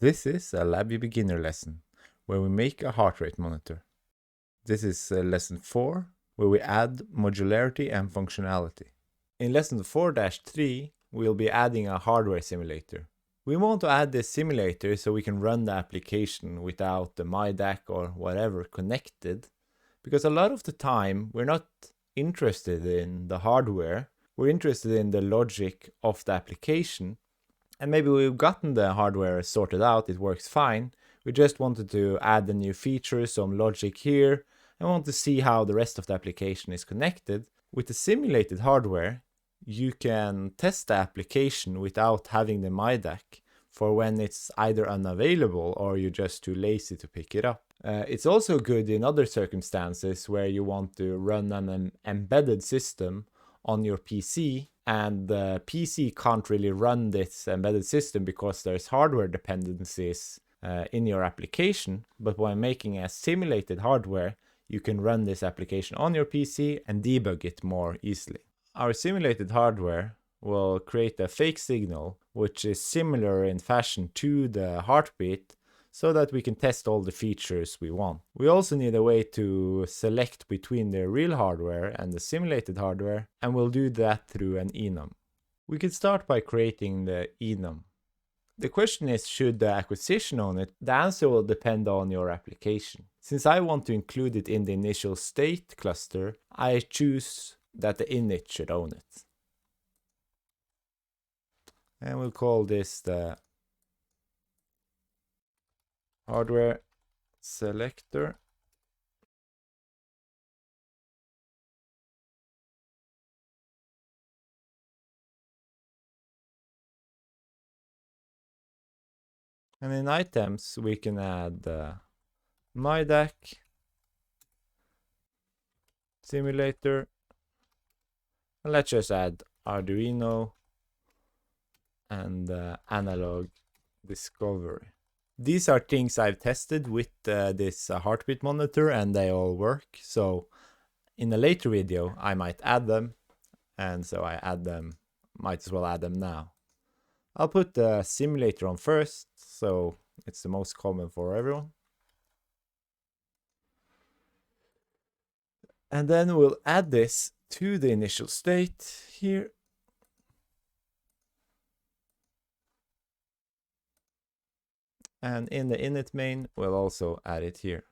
This is a LabVIEW Beginner lesson where we make a heart rate monitor. This is lesson 4 where we add modularity and functionality. In lesson 4-3 we'll be adding a hardware simulator. We want to add this simulator so we can run the application without the MyDAC or whatever connected, because a lot of the time we're not interested in the hardware, we're interested in the logic of the application. And maybe we've gotten the hardware sorted out, it works fine. We just wanted to add the new features, some logic here, and want to see how the rest of the application is connected. With the simulated hardware, you can test the application without having the MyDAC for when it's either unavailable or you're just too lazy to pick it up. It's also good in other circumstances where you want to run an embedded system on your PC, and the PC can't really run this embedded system because there's hardware dependencies in your application. But by making a simulated hardware, you can run this application on your PC and debug it more easily. Our simulated hardware will create a fake signal which is similar in fashion to the heartbeat, so that we can test all the features we want. We also need a way to select between the real hardware and the simulated hardware, and we'll do that through an enum. We can start by creating the enum. The question is, should the acquisition own it? The answer will depend on your application. Since I want to include it in the initial state cluster, I choose that the init should own it. And we'll call this the hardware selector. And in items, we can add MyDAC, simulator, and let's just add Arduino and analog discovery. These are things I've tested with this heartbeat monitor, and they all work. So in a later video, I might add them, and so I add them, might as well add them now. I'll put the simulator on first, so it's the most common for everyone. And then we'll add this to the initial state here. And in the init main, we'll also add it here.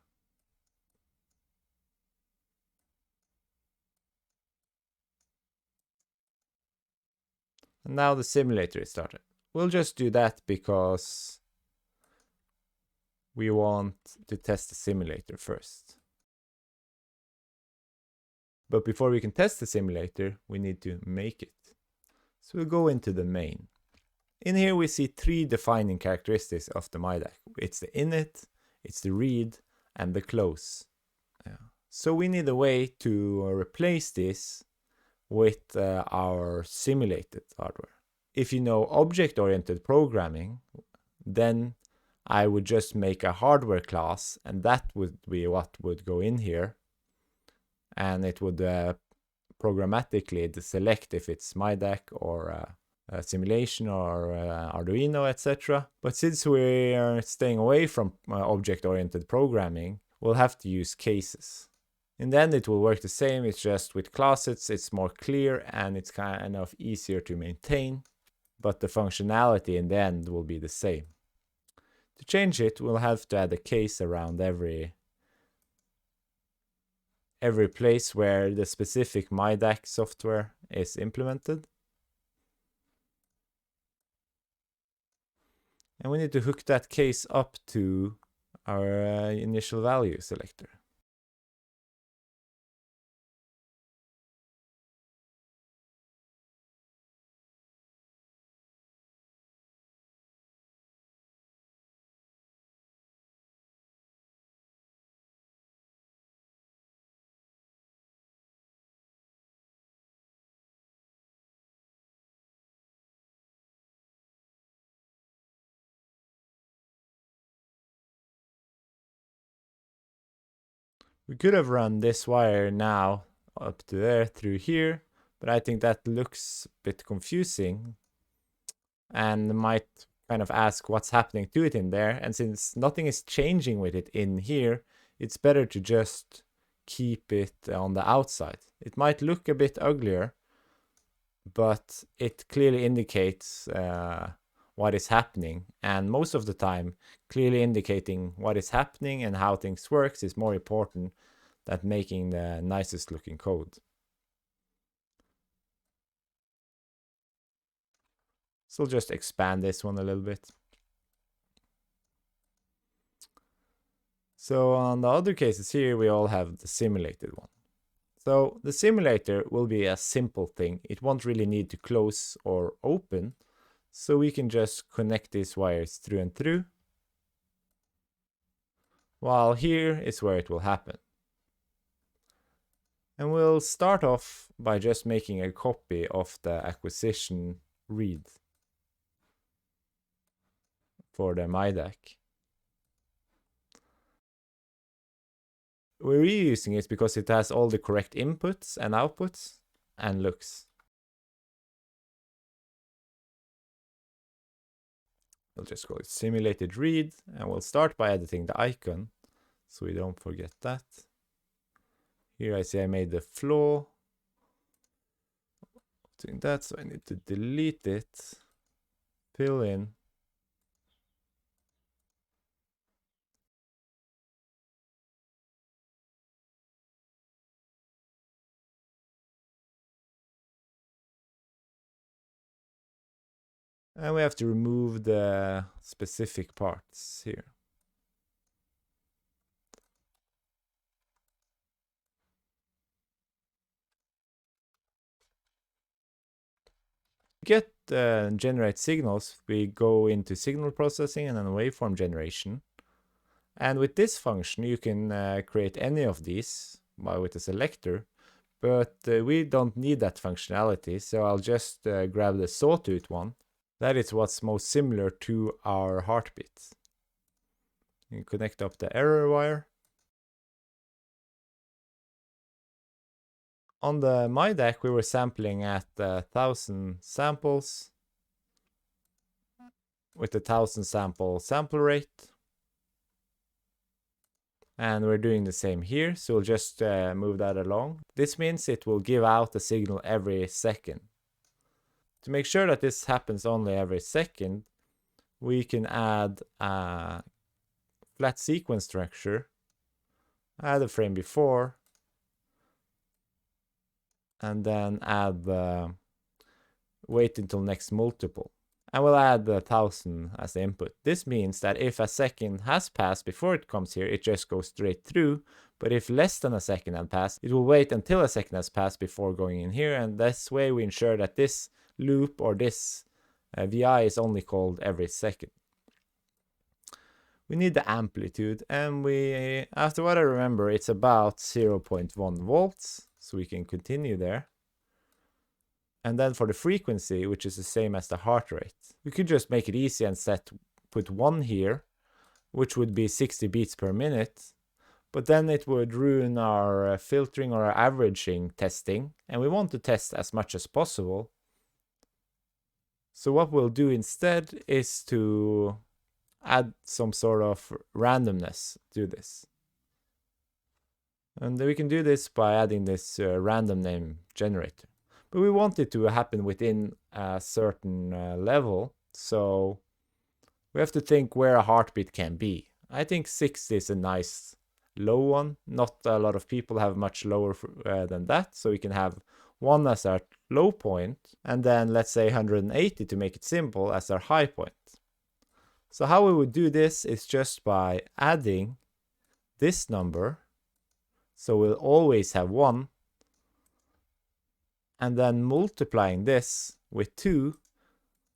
And now the simulator is started. We'll just do that because we want to test the simulator first. But before we can test the simulator, we need to make it. So we'll go into the main. In here we see 3 defining characteristics of the MyDAC. It's the init, it's the read, and the close. So we need a way to replace this with our simulated hardware. If you know object-oriented programming, then I would just make a hardware class, and that would be what would go in here. And it would programmatically select if it's MyDAC or simulation or Arduino, etc. But since we are staying away from object-oriented programming, we'll have to use cases. In the end, it will work the same. It's just with classes, it's more clear and it's kind of easier to maintain. But the functionality in the end will be the same. To change it, we'll have to add a case around every place where the specific MyDAC software is implemented. And we need to hook that case up to our initial value selector. We could have run this wire now up to there through here, but I think that looks a bit confusing and might kind of ask what's happening to it in there. And since nothing is changing with it in here, it's better to just keep it on the outside. It might look a bit uglier, but it clearly indicates what is happening. And most of the time, clearly indicating what is happening and how things works is more important than making the nicest looking code. So we'll just expand this one a little bit. So on the other cases here, we all have the simulated one. So the simulator will be a simple thing. It won't really need to close or open. So we can just connect these wires through and through. While here is where it will happen. And we'll start off by just making a copy of the acquisition read for the MyDAC. We're reusing it because it has all the correct inputs and outputs and looks. We'll just call it simulated read, and we'll start by editing the icon so we don't forget that. Here I see I made the flaw. Doing that, so I need to delete it, fill in. And we have to remove the specific parts here. To get generate signals, we go into signal processing and then waveform generation. And with this function, you can create any of these with a selector, but we don't need that functionality. So I'll just grab the sawtooth one. That is what's most similar to our heartbeat. You connect up the error wire. On the MyDAC, we were sampling at 1,000 samples with the 1,000 sample rate. And we're doing the same here, so we'll just move that along. This means it will give out a signal every second. To make sure that this happens only every second, we can add a flat sequence structure, add a frame before, and then add the wait until next multiple. And we'll add the 1,000 as the input. This means that if a second has passed before it comes here, it just goes straight through. But if less than a second has passed, it will wait until a second has passed before going in here. And this way we ensure that this loop or this VI is only called every second. We need the amplitude, and after what I remember, it's about 0.1 volts, so we can continue there. And then for the frequency, which is the same as the heart rate, we could just make it easy and put 1 here, which would be 60 beats per minute. But then it would ruin our filtering or our averaging testing, and we want to test as much as possible. So what we'll do instead is to add some sort of randomness to this. And we can do this by adding this random name generator. But we want it to happen within a certain level, so we have to think where a heartbeat can be. I think 60 is a nice low one. Not a lot of people have much lower than that, so we can have 1 as our low point, and then let's say 180 to make it simple as our high point. So how we would do this is just by adding this number, so we'll always have 1, and then multiplying this with 2,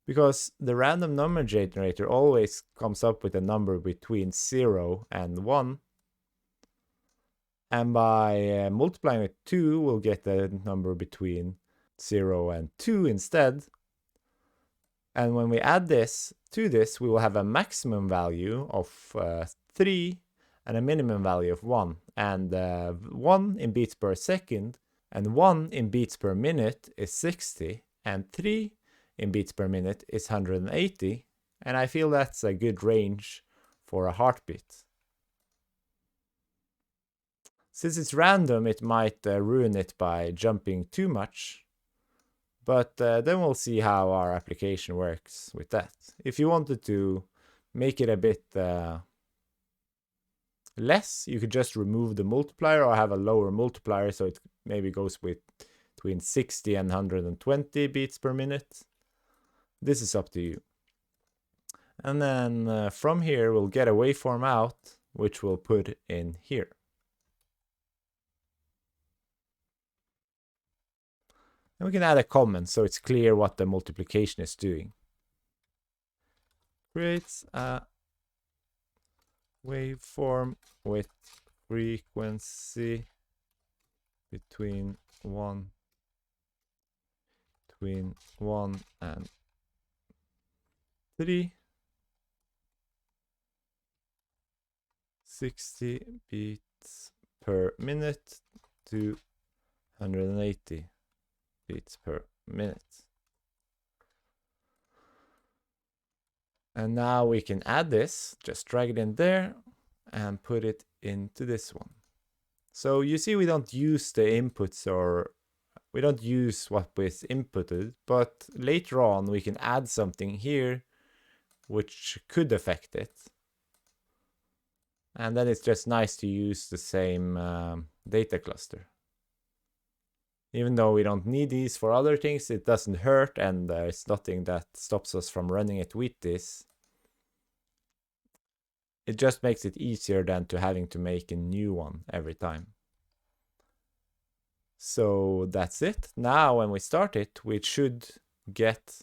because the random number generator always comes up with a number between 0 and 1. And by multiplying with 2, we'll get a number between 0 and 2 instead. And when we add this to this, we will have a maximum value of 3 and a minimum value of 1. And 1 in beats per second and 1 in beats per minute is 60, and 3 in beats per minute is 180, and I feel that's a good range for a heartbeat. Since it's random, it might ruin it by jumping too much, but then we'll see how our application works with that. If you wanted to make it a bit less, you could just remove the multiplier or have a lower multiplier, so it maybe goes with between 60 and 120 beats per minute. This is up to you. And then from here, we'll get a waveform out, which we'll put in here. And we can add a comment so it's clear what the multiplication is doing. Creates a waveform with frequency between 1 and 3, 60 beats per minute to 180 beats per minute. And now we can add this, just drag it in there and put it into this one. So you see we don't use the inputs, or we don't use what was inputted, but later on we can add something here which could affect it. And then it's just nice to use the same data cluster. Even though we don't need these for other things, it doesn't hurt, and there's nothing that stops us from running it with this. It just makes it easier than to having to make a new one every time. So that's it. Now when we start it, we should get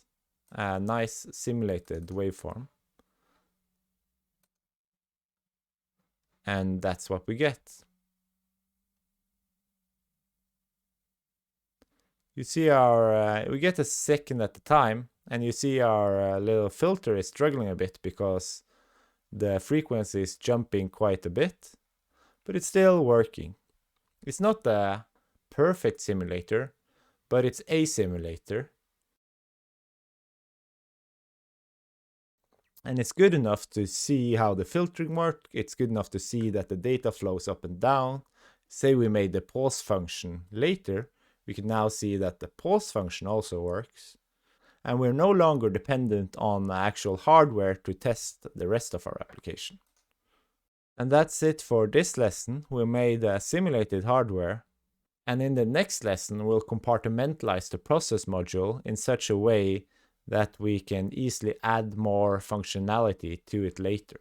a nice simulated waveform. And that's what we get. You see our, we get a second at a time, and you see our little filter is struggling a bit because the frequency is jumping quite a bit, but it's still working. It's not a perfect simulator, but it's a simulator. And it's good enough to see how the filtering works. It's good enough to see that the data flows up and down. Say we made the pause function later, we can now see that the pause function also works. And we're no longer dependent on the actual hardware to test the rest of our application. And that's it for this lesson. We made a simulated hardware. And in the next lesson, we'll compartmentalize the process module in such a way that we can easily add more functionality to it later.